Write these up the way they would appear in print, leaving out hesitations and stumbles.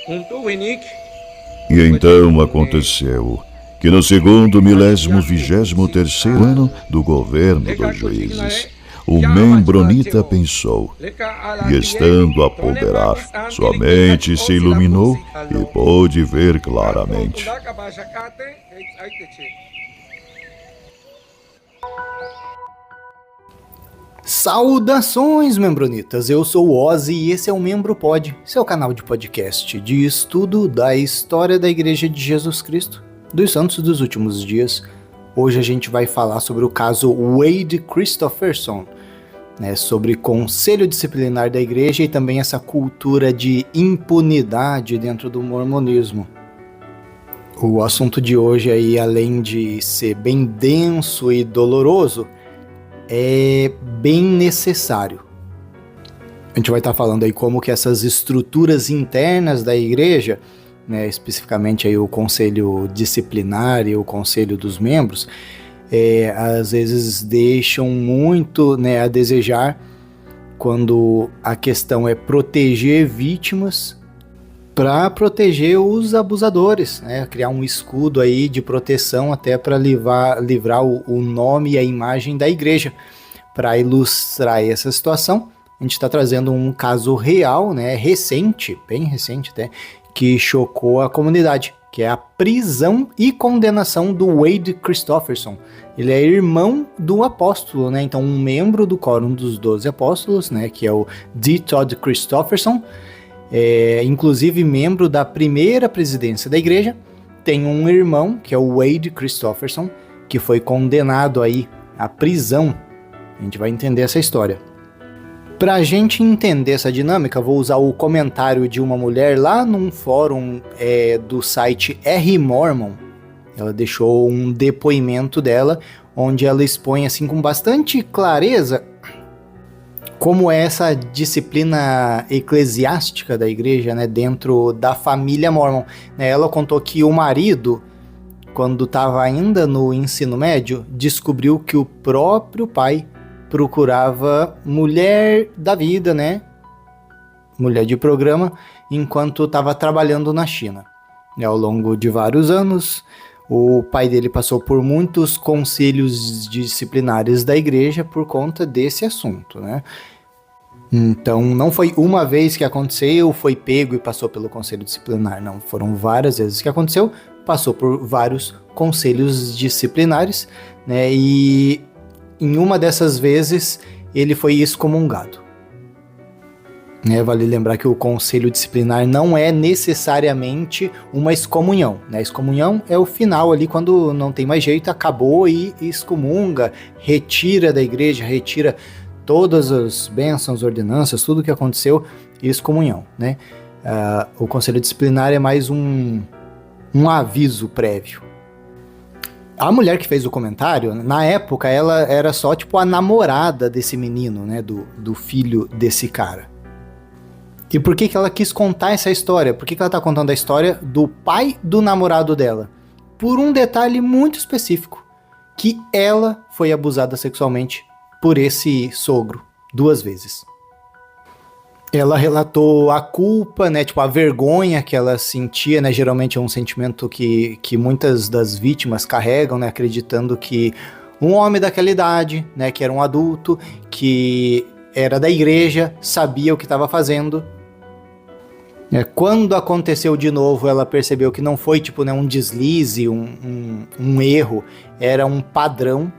E então aconteceu que no segundo 1023º ano do governo dos juízes, o Membronita pensou, e estando a ponderar, sua mente se iluminou e pôde ver claramente. Saudações, membronitas! Eu sou o Ozzy e esse é o MembroPod, seu canal de podcast de estudo da história da Igreja de Jesus Cristo, dos Santos dos Últimos Dias. Hoje a gente vai falar sobre o caso Wade Christofferson, sobre conselho disciplinar da Igreja e também essa cultura de impunidade dentro do mormonismo. O assunto de hoje aí, além de ser bem denso e doloroso, é bem necessário. A gente vai estar falando aí como que essas estruturas internas da igreja, especificamente aí o conselho disciplinar e o conselho dos membros, às vezes deixam muito a desejar quando a questão é proteger vítimas para proteger os abusadores, criar um escudo aí de proteção até para livrar o nome e a imagem da igreja. Para ilustrar essa situação, a gente está trazendo um caso real, recente, bem recente até, que chocou a comunidade, que é a prisão e condenação do Wade Christofferson. Ele é irmão do apóstolo, então um membro do Quórum dos 12 Apóstolos, que é o D. Todd Christofferson, inclusive membro da primeira presidência da igreja. Tem um irmão, que é o Wade Christofferson, que foi condenado aí à prisão. A gente vai entender essa história. Pra gente entender essa dinâmica, vou usar o comentário de uma mulher lá num fórum do site R-Mormon. Ela deixou um depoimento dela, onde ela expõe assim com bastante clareza como é essa disciplina eclesiástica da igreja, dentro da família Mormon. Ela contou que o marido, quando estava ainda no ensino médio, descobriu que o próprio pai procurava mulher da vida, mulher de programa, enquanto estava trabalhando na China. Ao longo de vários anos, o pai dele passou por muitos conselhos disciplinares da igreja por conta desse assunto, Então, não foi uma vez que aconteceu, foi pego e passou pelo conselho disciplinar, não. Foram várias vezes que aconteceu, passou por vários conselhos disciplinares, e em uma dessas vezes ele foi excomungado. Vale lembrar que o conselho disciplinar não é necessariamente uma excomunhão. A excomunhão é o final ali, quando não tem mais jeito, acabou e excomunga, retira da igreja, retira todas as bênçãos, ordenanças, tudo que aconteceu, excomunhão. O conselho disciplinar é mais um aviso prévio. A mulher que fez o comentário, na época, ela era só a namorada desse menino, do filho desse cara. E por que ela quis contar essa história? Por que ela tá contando a história do pai do namorado dela? Por um detalhe muito específico, que ela foi abusada sexualmente por esse sogro 2 vezes. Ela relatou a culpa, a vergonha que ela sentia, geralmente é um sentimento que muitas das vítimas carregam, acreditando que um homem daquela idade, que era um adulto, que era da igreja, sabia o que estava fazendo. Quando aconteceu de novo, ela percebeu que não foi um deslize, um erro, era um padrão.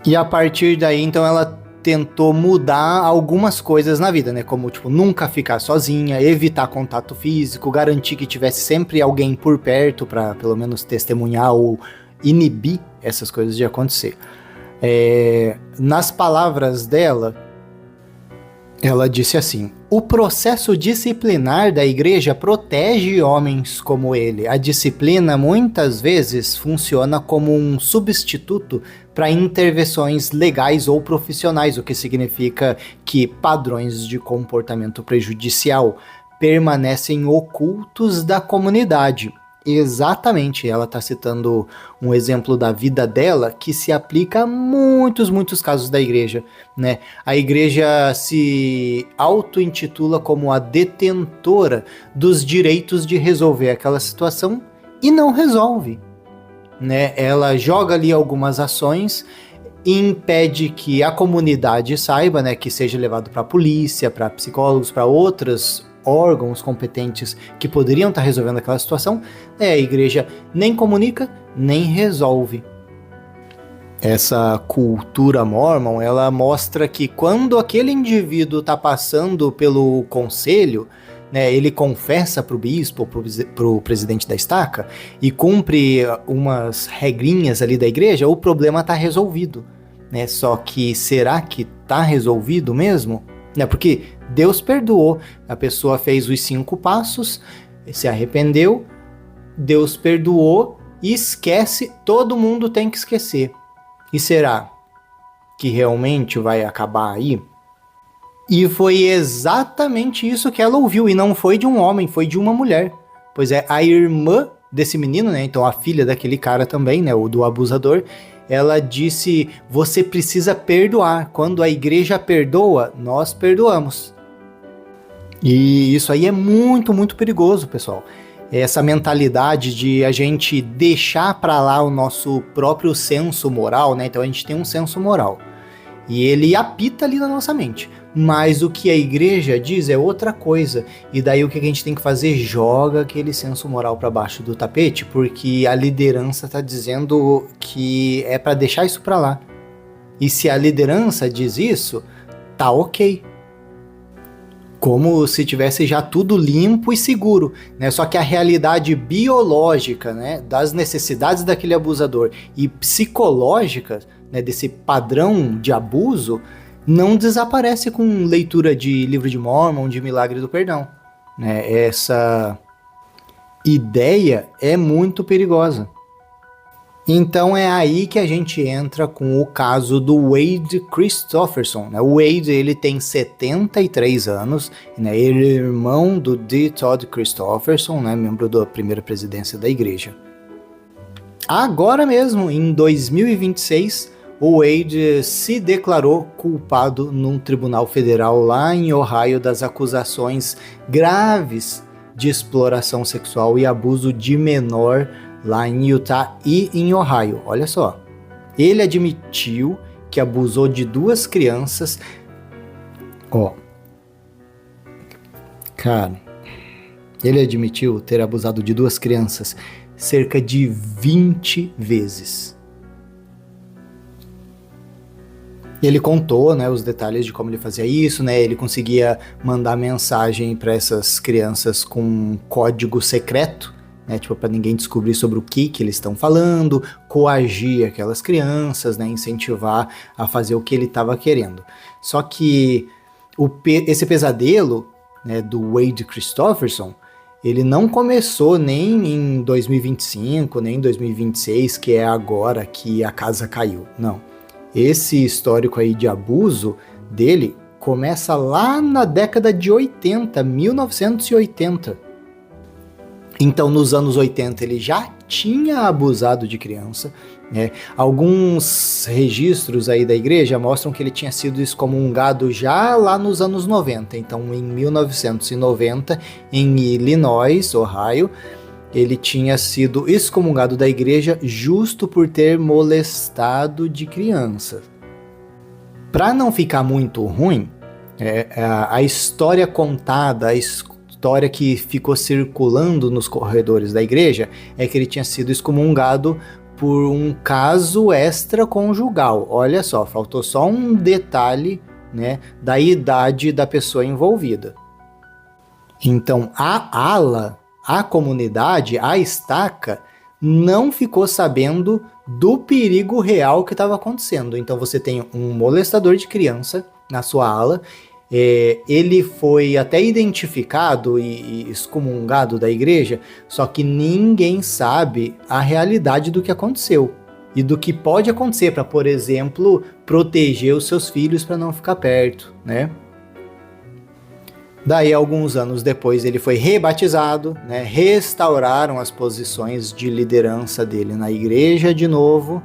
E a partir daí, então, ela tentou mudar algumas coisas na vida, como nunca ficar sozinha, evitar contato físico, garantir que tivesse sempre alguém por perto para pelo menos testemunhar ou inibir essas coisas de acontecer. Nas palavras dela, ela disse assim: o processo disciplinar da igreja protege homens como ele. A disciplina muitas vezes funciona como um substituto para intervenções legais ou profissionais, o que significa que padrões de comportamento prejudicial permanecem ocultos da comunidade. Exatamente, ela está citando um exemplo da vida dela que se aplica a muitos casos da igreja, né? A igreja se auto-intitula como a detentora dos direitos de resolver aquela situação e não resolve, né? Ela joga ali algumas ações e impede que a comunidade saiba, né, que seja levado para a polícia, para psicólogos, para outros órgãos competentes que poderiam estar resolvendo aquela situação. A igreja nem comunica, nem resolve. Essa cultura mormon, ela mostra que quando aquele indivíduo está passando pelo conselho, né, ele confessa para o bispo, para o presidente da estaca, e cumpre umas regrinhas ali da igreja, o problema está resolvido. Né? Só que será que está resolvido mesmo? Né? Porque Deus perdoou, a pessoa fez os 5 passos, se arrependeu, Deus perdoou e esquece, todo mundo tem que esquecer. E será que realmente vai acabar aí? E foi exatamente isso que ela ouviu, e não foi de um homem, foi de uma mulher. Pois é, a irmã desse menino, né, então a filha daquele cara também, né, o do abusador, ela disse, você precisa perdoar, quando a igreja perdoa, nós perdoamos. E isso aí é muito perigoso, pessoal. Essa mentalidade de a gente deixar para lá o nosso próprio senso moral, né? Então a gente tem um senso moral e ele apita ali na nossa mente. Mas o que a igreja diz é outra coisa. E daí o que a gente tem que fazer? Joga aquele senso moral para baixo do tapete, porque a liderança está dizendo que é para deixar isso para lá. E se a liderança diz isso, tá ok. Como se tivesse já tudo limpo e seguro, né? Só que a realidade biológica, né, das necessidades daquele abusador e psicológica, né, desse padrão de abuso, não desaparece com leitura de livro de Mórmon, de Milagre do Perdão. Né? Essa ideia é muito perigosa. Então é aí que a gente entra com o caso do Wade Christofferson. Né? O Wade, ele tem 73 anos, né? Ele é irmão do D. Todd Christofferson, né? Membro da primeira presidência da igreja. Agora mesmo, em 2026, o Wade se declarou culpado num tribunal federal lá em Ohio das acusações graves de exploração sexual e abuso de menor lá em Utah e em Ohio. Olha só, ele admitiu que abusou de 2 crianças. Cara, ele admitiu ter abusado de 2 crianças cerca de 20 vezes. Ele contou, né, os detalhes de como ele fazia isso, né? Ele conseguia mandar mensagem para essas crianças com um código secreto, né, tipo, para ninguém descobrir sobre o que eles estão falando, coagir aquelas crianças, né, incentivar a fazer o que ele estava querendo. Só que esse pesadelo, né, do Wade Christofferson, ele não começou nem em 2025, nem em 2026, que é agora que a casa caiu, não. Esse histórico aí de abuso dele começa lá na década de 80, 1980. Então, nos anos 80, ele já tinha abusado de criança, né? Alguns registros aí da igreja mostram que ele tinha sido excomungado já lá nos anos 90. Então, em 1990, em Illinois, Ohio, ele tinha sido excomungado da igreja justo por ter molestado de criança. Para não ficar muito ruim, a história contada, a história que ficou circulando nos corredores da igreja é que ele tinha sido excomungado por um caso extraconjugal. Olha só, faltou só um detalhe, né, da idade da pessoa envolvida. Então, a ala, a comunidade, a estaca, não ficou sabendo do perigo real que estava acontecendo. Então você tem um molestador de criança na sua ala, ele foi até identificado e excomungado da igreja, só que ninguém sabe a realidade do que aconteceu e do que pode acontecer para, por exemplo, proteger os seus filhos para não ficar perto, né? Daí, alguns anos depois, ele foi rebatizado, né? Restauraram as posições de liderança dele na igreja de novo.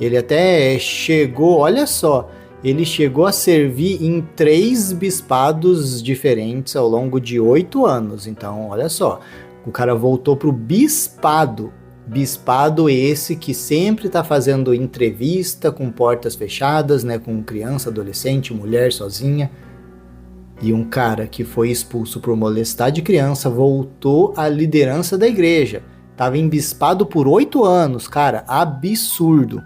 Ele até chegou, olha só, ele chegou a servir em 3 bispados diferentes ao longo de 8 anos. Então, olha só, o cara voltou pro bispado. Bispado esse que sempre está fazendo entrevista com portas fechadas, né? Com criança, adolescente, mulher sozinha. E um cara que foi expulso por molestar de criança voltou à liderança da igreja. Tava embispado por 8 anos, cara, absurdo.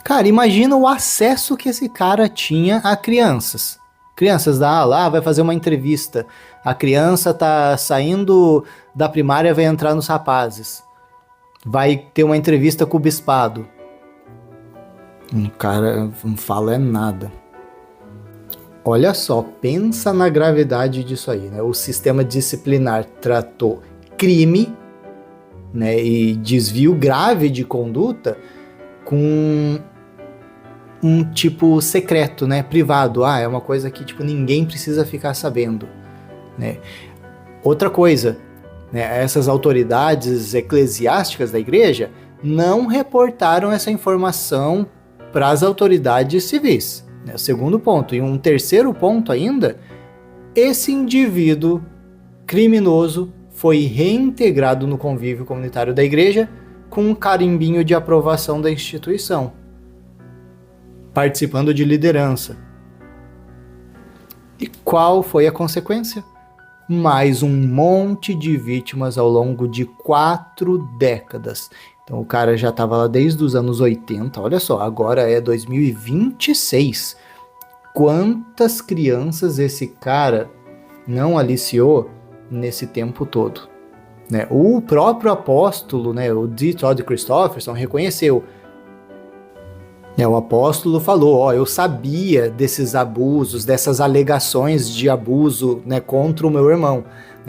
Cara, imagina o acesso que esse cara tinha a crianças. Crianças da ala, vai fazer uma entrevista. A criança tá saindo da primária, vai entrar nos rapazes. Vai ter uma entrevista com o bispado. O cara não fala nada. Olha só, pensa na gravidade disso aí, né? O sistema disciplinar tratou crime, né, e desvio grave de conduta com um tipo secreto, né, privado. É uma coisa que tipo ninguém precisa ficar sabendo, né? Outra coisa, né, essas autoridades eclesiásticas da igreja não reportaram essa informação para as autoridades civis. O segundo ponto. E um terceiro ponto ainda, esse indivíduo criminoso foi reintegrado no convívio comunitário da igreja com um carimbinho de aprovação da instituição, participando de liderança. E qual foi a consequência? Mais um monte de vítimas ao longo de 4 décadas. Então o cara já estava lá desde os anos 80, olha só, agora é 2026. Quantas crianças esse cara não aliciou nesse tempo todo? Né? O próprio apóstolo, né, o D. Todd Christofferson, reconheceu. O apóstolo falou, eu sabia desses abusos, dessas alegações de abuso, né, contra o meu irmão.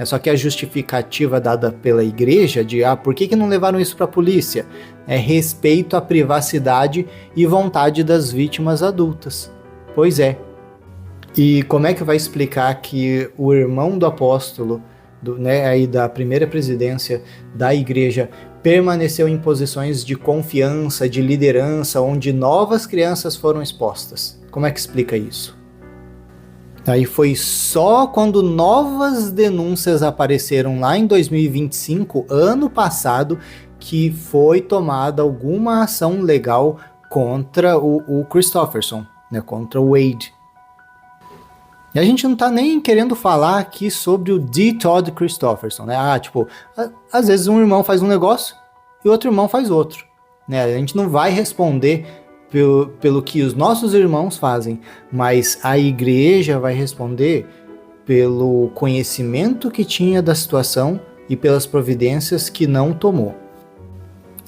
Só que a justificativa dada pela igreja de por que não levaram isso para a polícia? É respeito à privacidade e vontade das vítimas adultas. Pois é. E como é que vai explicar que o irmão do apóstolo, aí da primeira presidência da igreja, permaneceu em posições de confiança, de liderança, onde novas crianças foram expostas? Como é que explica isso? Aí foi só quando novas denúncias apareceram lá em 2025, ano passado, que foi tomada alguma ação legal contra o Christofferson, né, contra o Wade. E a gente não tá nem querendo falar aqui sobre o D. Todd Christofferson, né? Às vezes um irmão faz um negócio e outro irmão faz outro, né? A gente não vai responder pelo que os nossos irmãos fazem, mas a igreja vai responder pelo conhecimento que tinha da situação e pelas providências que não tomou.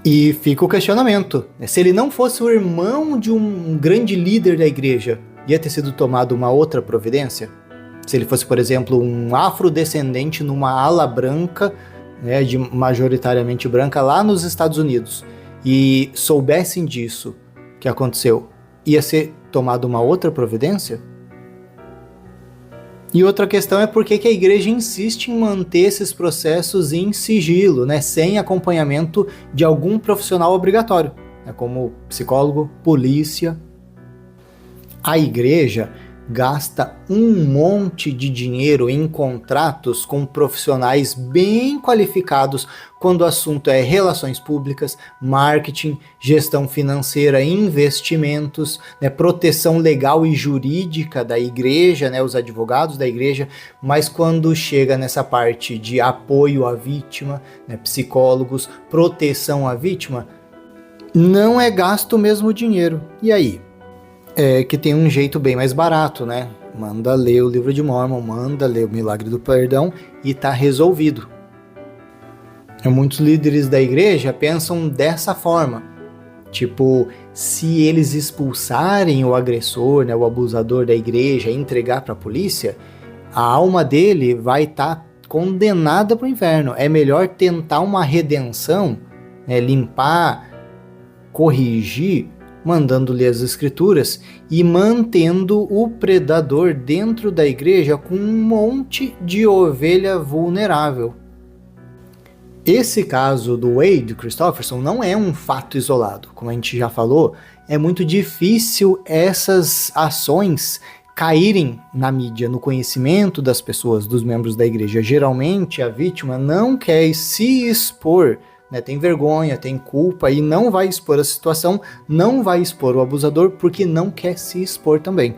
E fica o questionamento, né? Se ele não fosse o irmão de um grande líder da igreja, ia ter sido tomada uma outra providência? Se ele fosse, por exemplo, um afrodescendente numa ala branca, né, de majoritariamente branca, lá nos Estados Unidos, e soubessem disso, que aconteceu, ia ser tomada uma outra providência? E outra questão é por que a igreja insiste em manter esses processos em sigilo, né, sem acompanhamento de algum profissional obrigatório, né, como psicólogo, polícia. A igreja gasta um monte de dinheiro em contratos com profissionais bem qualificados quando o assunto é relações públicas, marketing, gestão financeira, investimentos, né, proteção legal e jurídica da igreja, né, os advogados da igreja, mas quando chega nessa parte de apoio à vítima, né, psicólogos, proteção à vítima, não é gasto o mesmo dinheiro. E aí? É que tem um jeito bem mais barato, né? Manda ler o livro de Mórmon, manda ler o Milagre do Perdão e tá resolvido. Muitos líderes da igreja pensam dessa forma. Tipo, se eles expulsarem o agressor, né, o abusador da igreja e entregar para a polícia, a alma dele vai estar condenada para o inferno. É melhor tentar uma redenção, né, limpar, corrigir, mandando-lhe as escrituras e mantendo o predador dentro da igreja com um monte de ovelha vulnerável. Esse caso do Wade Christofferson não é um fato isolado. Como a gente já falou, é muito difícil essas ações caírem na mídia, no conhecimento das pessoas, dos membros da igreja. Geralmente a vítima não quer se expor, né? Tem vergonha, tem culpa e não vai expor a situação, não vai expor o abusador porque não quer se expor também.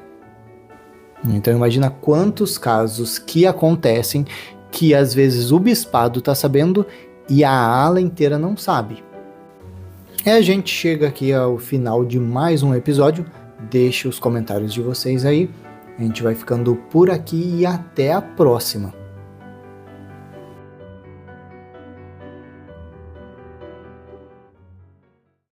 Então imagina quantos casos que acontecem que às vezes o bispado está sabendo e a ala inteira não sabe. E a gente chega aqui ao final de mais um episódio. Deixe os comentários de vocês aí. A gente vai ficando por aqui e até a próxima.